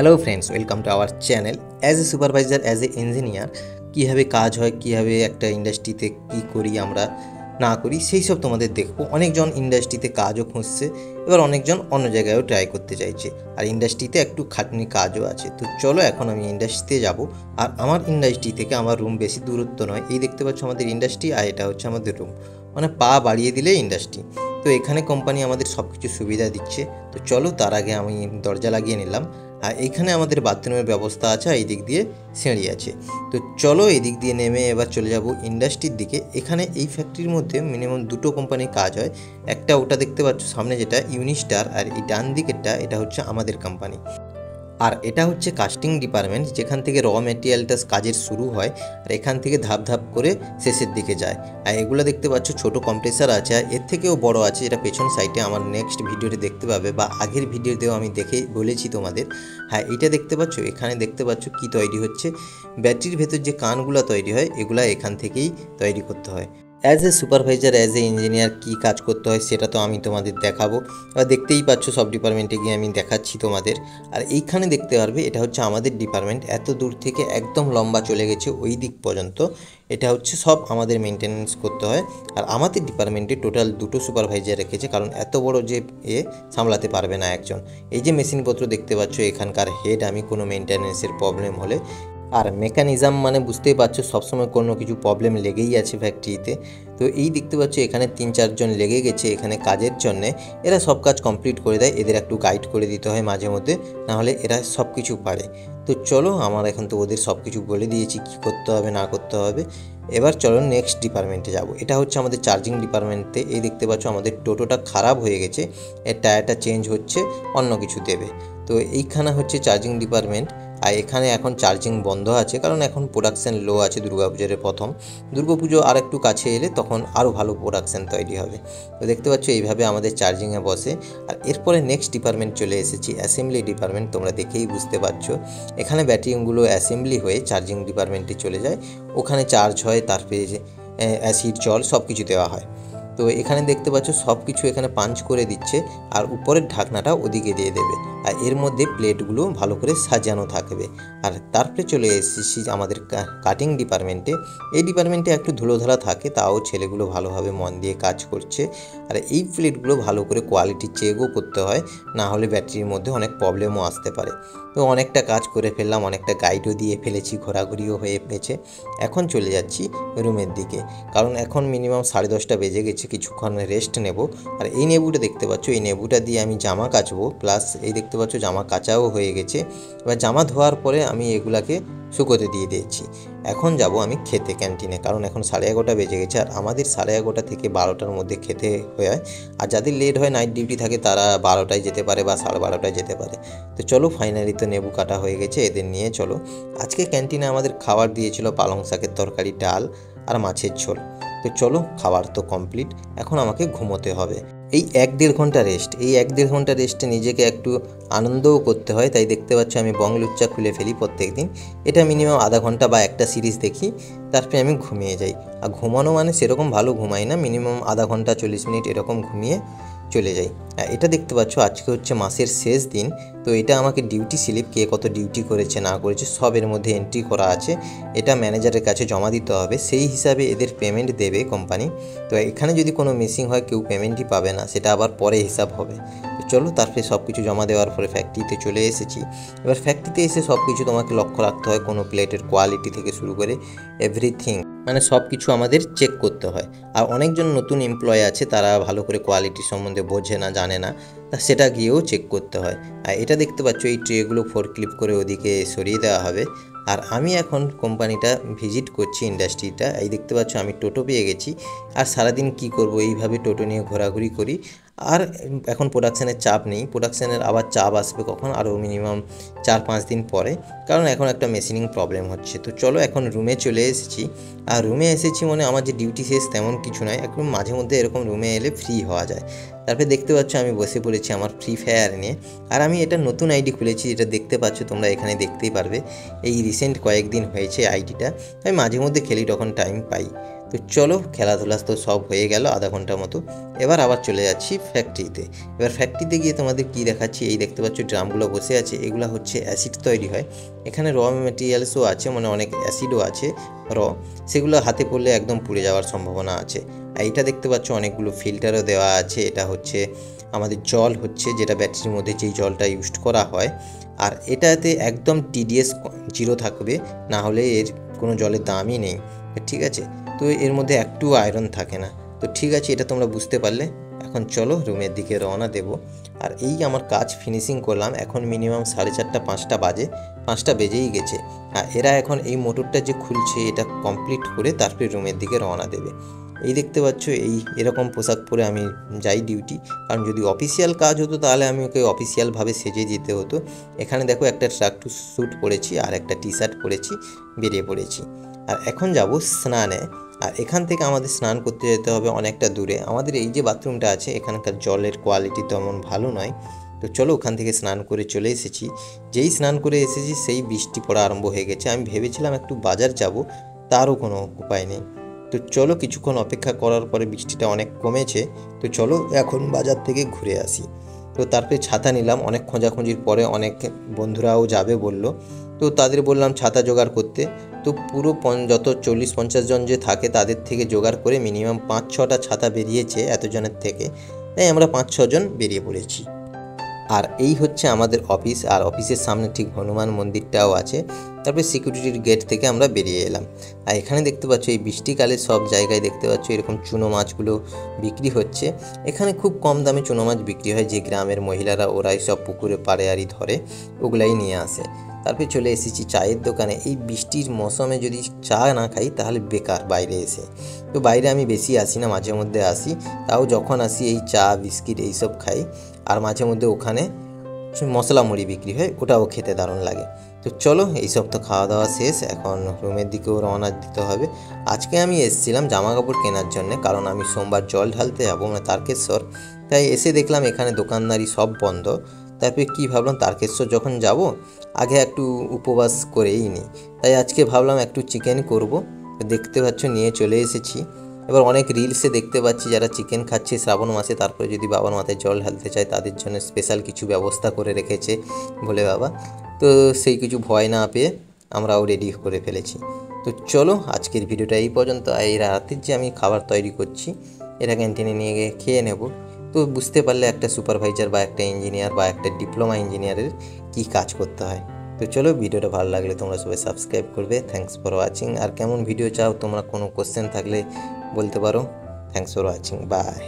Hello friends, welcome to our channel. As a supervisor, as a engineer কীভাবে কাজ হয়, কীভাবে একটা ইন্ডাস্ট্রিতে কী করি আমরা না করি সেই সব তোমাদের দেখবো। অনেকজন ইন্ডাস্ট্রিতে কাজও খুঁজছে, এবার অনেকজন অন্য জায়গায়ও ট্রাই করতে চাইছে, আর ইন্ডাস্ট্রিতে একটু খাটনি কাজও আছে। তো চলো এখন আমি ইন্ডাস্ট্রিতে যাব। আর আমার ইন্ডাস্ট্রি থেকে আমার রুম বেশি দূরত্ব নয়, এই দেখতে পাচ্ছ আমাদের ইন্ডাস্ট্রি, আর এটা হচ্ছে আমাদের রুম, মানে পা বাড়িয়ে দিলে ইন্ডাস্ট্রি। তো এখানে কোম্পানি আমাদের সব কিছু সুবিধা দিচ্ছে। তো চলো, তার আগে আমি দরজা লাগিয়ে নিলাম। আর এইখানে আমাদের বাথরুমের ব্যবস্থা আছে, আর এই দিক দিয়ে সিঁড়ি আছে। তো চলো এই দিক দিয়ে নেমে এবার চলে যাব ইন্ডাস্ট্রির দিকে। এখানে এই ফ্যাক্টরির মধ্যে মিনিমাম দুটো কোম্পানির কাজ হয়। একটা ওটা দেখতে পাচ্ছ সামনে, যেটা ইউনিস্টার, আর এই ডান দিকেরটা এটা হচ্ছে আমাদের কোম্পানি। আর এটা হচ্ছে কাস্টিং ডিপার্টমেন্ট, যেখান থেকে র মেটেরিয়ালটা কাজের শুরু হয়, আর এখান থেকে ধাপ ধাপ করে শেষের দিকে যায়। আর এগুলো দেখতে পাচ্ছ ছোট কম্প্রেসার আছে, আর এর থেকেও বড় আছে, যেটা পেছন সাইডে আমার নেক্সট ভিডিওতে দেখতে পাবে, বা আগের ভিডিওতেও আমি দেখে বলেছি তোমাদের। হ্যাঁ, এটা দেখতে পাচ্ছ, এখানে দেখতে পাচ্ছ কি তৈরি হচ্ছে। ব্যাটারির ভেতর যে কানগুলো তৈরি হয়, এগুলা এখান থেকেই তৈরি করতে হয়। As a supervisor, as a engineer কী কাজ করতে হয় সেটা তো আমি তোমাদের দেখাবো। এবার দেখতেই পাচ্ছ, সব ডিপার্টমেন্টে গিয়ে আমি দেখাচ্ছি তোমাদের। আর এইখানে দেখতে পারবে, এটা হচ্ছে আমাদের ডিপার্টমেন্ট। এত দূর থেকে একদম লম্বা চলে গেছে ওই দিক পর্যন্ত। এটা হচ্ছে সব আমাদের মেনটেনেন্স করতে হয়। আর আমাদের ডিপার্টমেন্টে টোটাল দুটো সুপারভাইজার রেখেছে, কারণ এত বড় যে সামলাতে পারবে না একজন। এই যে মেশিনপত্র দেখতে পাচ্ছ, এখানকার হেড আমি, কোনো মেনটেনেন্সের প্রবলেম হলে। আর মেকানিজম মানে বুঝতেই পারছো, সবসময় কোনো কিছু প্রবলেম লেগেই আছে ফ্যাক্টরিতে। তো এই দেখতে পাচ্ছ, এখানে 3-4 জন লেগে গেছে এখানে কাজের জন্যে। এরা সব কাজ কমপ্লিট করে দেয়, এদের একটু গাইড করে দিতে হয় মাঝে মধ্যে, নাহলে এরা সব কিছু পারে। তো চলো, আমার এখন তো ওদের সব কিছু বলে দিয়েছি কী করতে হবে না করতে হবে। এবার চলো নেক্সট ডিপার্টমেন্টে যাব। এটা হচ্ছে আমাদের চার্জিং ডিপার্টমেন্টে। এই দেখতে পাচ্ছ আমাদের টোটোটা খারাপ হয়ে গেছে, এর টায়ারটা চেঞ্জ হচ্ছে, অন্য কিছু দেবে। তো এইখানে হচ্ছে চার্জিং ডিপার্টমেন্ট। আর এখানে এখন চার্জিং বন্ধ আছে, কারণ এখন প্রোডাকশান লো আছে। দুর্গাপুজোর প্রথম, দুর্গাপুজো আর একটু কাছে এলে তখন আরও ভালো প্রোডাকশান তৈরি হবে। তো দেখতে পাচ্ছ এইভাবে আমাদের চার্জিংয়ে বসে। আর এরপরে নেক্সট ডিপার্টমেন্ট চলে এসেছি, অ্যাসেম্বলি ডিপার্টমেন্ট। তোমরা দেখেই বুঝতে পারছো, এখানে ব্যাটারিগুলো অ্যাসেম্বলি হয়ে চার্জিং ডিপার্টমেন্টে চলে যায়, ওখানে চার্জ হয়, তারপরে অ্যাসিড জল সব কিছু দেওয়া হয়। তো এখানে দেখতে পাচ্ছ সব কিছু এখানে পাঞ্চ করে দিচ্ছে, আর উপরের ঢাকনাটা ওদিকে দিয়ে দেবে। আর এর মধ্যে প্লেটগুলো ভালো করে সাজানো থাকবে। আর তারপরে চলে এসেছি আমাদের কাটিং ডিপার্টমেন্টে। এই ডিপার্টমেন্টে একটু ধুলোধারা থাকে, তাও ছেলেগুলো ভালোভাবে মন দিয়ে কাজ করছে। আর এই প্লেটগুলো ভালো করে কোয়ালিটি চেকও করতে হয়, না হলে ব্যাটারির মধ্যে অনেক প্রবলেমও আসতে পারে। তো অনেকটা কাজ করে ফেললাম, অনেকটা গাইডও দিয়ে ফেলেছি, ঘোরাঘুরিও হয়ে গেছে। এখন চলে যাচ্ছি রুমের দিকে, কারণ এখন মিনিমাম 10:30 বেজে গেছে, কিছুক্ষণ রেস্ট নেব। আর এই নেবুটা দেখতে পাচ্ছ, এই নেবুটা দিয়ে আমি জামা কাচবো, প্লাস এই দেখতে পাচ্ছ জামা কাচাও হয়ে গেছে। এবার জামা ধোয়ার পরে আমি এগুলাকে শুকোতে দিয়ে দিয়েছি। এখন যাব আমি খেতে ক্যান্টিনে, কারণ এখন 11:30 বেজে গেছে, আর আমাদের 11:30 থেকে 12টার মধ্যে খেতে হয়। আর যাদের লেট হয়, নাইট ডিউটি থাকে, তারা 12টায় যেতে পারে বা 12:30টায় যেতে পারে। তো চলো, ফাইনালি তো নেবু কাটা হয়ে গেছে, এদের নিয়ে চলো। আজকে ক্যান্টিনে আমাদের খাবার দিয়েছিল পালং শাকের তরকারি, ডাল আর মাছের ঝোল। তো চলো, খাবার তো কমপ্লিট, এখন আমাকে ঘুমোতে হবে। এই 1-1.5 ঘন্টা রেস্ট, এই 1-1.5 ঘন্টা রেস্টে নিজেকে একটু আনন্দও করতে হয়। তাই দেখতে পাচ্ছ আমি বং লুচ্চা খুলে ফেলি প্রত্যেক দিন। এটা মিনিমাম আধা ঘন্টা বা একটা সিরিজ দেখি, তারপরে আমি ঘুমিয়ে যাই। আর ঘুমানো মানে সেরকম ভালো ঘুমাই না, মিনিমাম আধা ঘন্টা 40 মিনিট এরকম ঘুমিয়ে চলে যাই। এটা দেখতে পাচ্ছ, আজকে হচ্ছে মাসের শেষ দিন। তো এটা আমাকে ডিউটি স্লিপ, কে কত ডিউটি করেছে না করেছে সব এর মধ্যে এন্ট্রি করা আছে। এটা ম্যানেজারের কাছে জমা দিতে হবে, সেই হিসাবে এদের পেমেন্ট দেবে কোম্পানি। তো এখানে যদি কোনো মিসিং হয়, কেউ পেমেন্টই পাবে না, সেটা আবার পরে হিসাব হবে। তো চলো, তারপরে সব কিছু জমা দেওয়ার পরে ফ্যাক্টরিতে চলে এসেছি। এবার ফ্যাক্টরিতে এসে সব কিছু তোমাকে লক্ষ্য রাখতে হয়, কোনো প্লেটের কোয়ালিটি থেকে শুরু করে এভরিথিং, মানে সব কিছু আমাদের চেক করতে হয়। আর অনেকজন নতুন এমপ্লয় আছে, তারা ভালো করে কোয়ালিটি সম্বন্ধে বোঝে না, জানে না, তা সেটা গিয়েও চেক করতে হয়। আর এটা দেখতে পাচ্ছ, এই ট্রেগুলো ক্লিপ করে ওদিকে সরিয়ে দেওয়া হবে। আর আমি এখন কোম্পানিটা ভিজিট করছি, ইন্ডাস্ট্রিটা। এই দেখতে পাচ্ছ আমি টোটো পেয়ে গেছি। আর সারাদিন কি করব, এইভাবে টোটো নিয়ে ঘোরাঘুরি করি। আর এখন প্রোডাকশানের চাপ নেই, প্রোডাকশানের আবার চাপ আসবে কখন, আরও মিনিমাম 4-5 দিন পরে, কারণ এখন একটা মেশিনিং প্রবলেম হচ্ছে। তো চলো, এখন রুমে চলে এসেছি। আর রুমে এসেছি মানে আমার যে ডিউটি শেষ তেমন কিছু নয়, একদম মাঝে মধ্যে এরকম রুমে এলে ফ্রি হওয়া যায়। তারপরে দেখতে পাচ্ছ আমি বসে পড়েছি আমার ফ্রি ফায়ার নিয়ে। আর আমি এটা নতুন আইডি খুলেছি, যেটা দেখতে পাচ্ছ তোমরা এখানে দেখতেই পারবে। এই রিসেন্ট কয়েকদিন হয়েছে আইডিটা, আমি মাঝে মধ্যে খেলি, তখন টাইম পাই। তো চলো, খেলাধুলা তো সব হয়ে গেল আধা ঘন্টার মতো। এবার আবার চলে যাচ্ছি ফ্যাক্টরিতে। এবার ফ্যাক্টরিতে গিয়ে তোমাদের কি দেখাচ্ছি, এই দেখতে পাচ্ছ ড্রামগুলো বসে আছে, এগুলো হচ্ছে অ্যাসিড তৈরি হয়। এখানে র মেটেরিয়ালসও আছে, মানে অনেক অ্যাসিডও আছে র, সেগুলো হাতে পড়লে একদম পুড়ে যাওয়ার সম্ভাবনা আছে। আর এইটা দেখতে পাচ্ছ অনেকগুলো ফিল্টারও দেওয়া আছে, এটা হচ্ছে আমাদের জল হচ্ছে, যেটা ব্যাটারির মধ্যে যেই জলটা ইউজ করা হয়। আর এটাতে একদম টিডিএস 0 থাকবে, না হলে এর কোনো জলের দামই নেই, ঠিক আছে। তো এর মধ্যে একটু আয়রন থাকে না। তো ঠিক আছে, এটা তোমরা বুঝতে পারলে। এখন চলো রুমের দিকে রওনা দেব। আর এই আমার কাজ ফিনিশিং করলাম, এখন মিনিমাম 4:30 5টা বাজে, 5টা বেজেই গেছে। আর এরা এখন এই মোটরটা যে খুলছে এটা কমপ্লিট করে তারপরে রুমের দিকে রওনা দেবে। এই দেখতে পাচ্ছ এরকম পোশাক পরে আমি যাই ডিউটি, কারণ যদি অফিসিয়াল কাজ হতো তাহলে আমি ওকে অফিসিয়ালভাবে সেজে যেতে হতো। এখানে দেখো একটা ট্র্যাক স্যুট পরেছি আর একটা টি শার্ট পরেছি, বেরিয়ে পড়েছি। আর এখন যাব স্নানে। আর এখান থেকে আমাদের স্নান করতে যেতে হবে অনেকটা দূরে। আমাদের এই যে বাথরুমটা আছে এখানকার জলের কোয়ালিটি তেমন ভালো নয়। তো চলো, ওখান থেকে স্নান করে চলে এসেছি। যেই স্নান করে এসেছি সেই বৃষ্টি পড়া আরম্ভ হয়ে গেছে। আমি ভেবেছিলাম একটু বাজার যাব, তারও কোনো উপায় নেই। তো চলো, কিছুক্ষণ অপেক্ষা করার পরে বৃষ্টিটা অনেক কমেছে। তো চলো এখন বাজার থেকে ঘুরে আসি। তো তারপরে ছাতা নিলাম, অনেক খোঁজাখুঁজির পরে অনেক বন্ধুরাও যাবে বলল, তো তাদের বললাম ছাতা জোগাড় করতে। তো পুরো যত 40-50 জন যে থাকে তাদের থেকে জোগাড় করে মিনিমাম 5-6টা ছাতা বেরিয়েছে এতজনের থেকে, তাই আমরা 5-6 জন বেরিয়ে পড়েছি। আর এই হচ্ছে আমাদের অফিস, আর অফিসের সামনে ঠিক হনুমান মন্দিরটাও আছে। তারপরে সিকিউরিটির গেট থেকে আমরা বেরিয়ে এলাম। আর এখানে দেখতে পাচ্ছ এই বৃষ্টিকালে সব জায়গায় দেখতে পাচ্ছ এরকম চুনো মাছগুলো বিক্রি হচ্ছে। এখানে খুব কম দামে চুনো মাছ বিক্রি হয়, যে গ্রামের মহিলারা ওরাই সব পুকুরে পাড়ে আড়ি ধরে, ওগুলাই নিয়ে আসে। তারপরে চলে এসেছি চায়ের দোকানে। এই বৃষ্টির মৌসুমে যদি চা না খাই তাহলে বেকার বাইরে এসে। তো বাইরে আমি বেশি আসি না, মাঝে মধ্যে আসি, তাও যখন আসি এই চা বিস্কিট এইসব খাই। আর মাঝে মধ্যে ওখানে মশলা মুড়ি বিক্রি হয়, ওটাও খেতে দারুণ লাগে। তো চলো, এইসব তো খাওয়া দাওয়া শেষ, এখন রুমের দিকেও রওনা দিতে হবে। আজকে আমি এসেছিলাম জামা কাপড় কেনার জন্য, কারণ আমি সোমবার জল ঢালতে যাবো, মানে তারকেশ্বর। তাই এসে দেখলাম এখানে দোকানদারি সব বন্ধ। তারপরে কি ভাবলাম, তারকেশ্বর যখন যাব আগে একটু উপবাস করেই নিই। তাই আজকে ভাবলাম একটু চিকেন করব। দেখতে পাচ্ছ নিয়ে চলে এসেছি। এবার অনেক রিলসে দেখতে পাচ্ছি যারা চিকেন খাচ্ছে শ্রাবণ মাসে, তারপরে যদি বাবার মাথায় জল ঢালতে চায় তাদের জন্য স্পেশাল কিছু ব্যবস্থা করে রেখেছে বলে বাবা। তো সেই কিছু ভয় না পেয়ে আমরাও রেডি করে ফেলেছি। তো চলো, আজকের ভিডিওটা এই পর্যন্ত। এই রাতের যে আমি খাবার তৈরি করছি এটা ক্যান্টিনে নিয়ে গিয়ে খেয়ে নেব। তো বুঝতে পারলে একটা সুপারভাইজার বা একটা ইঞ্জিনিয়ার বা একটা ডিপ্লোমা ইঞ্জিনিয়ারের কী কাজ করতে হয়। তো চলো, ভিডিওটা ভালো লাগলে তোমরা সবাই সাবস্ক্রাইব করবে। Thanks for watching. আর কেমন ভিডিও চাও তোমরা, কোনো কোশ্চেন থাকলে বলতে পারো। Thanks for watching, by.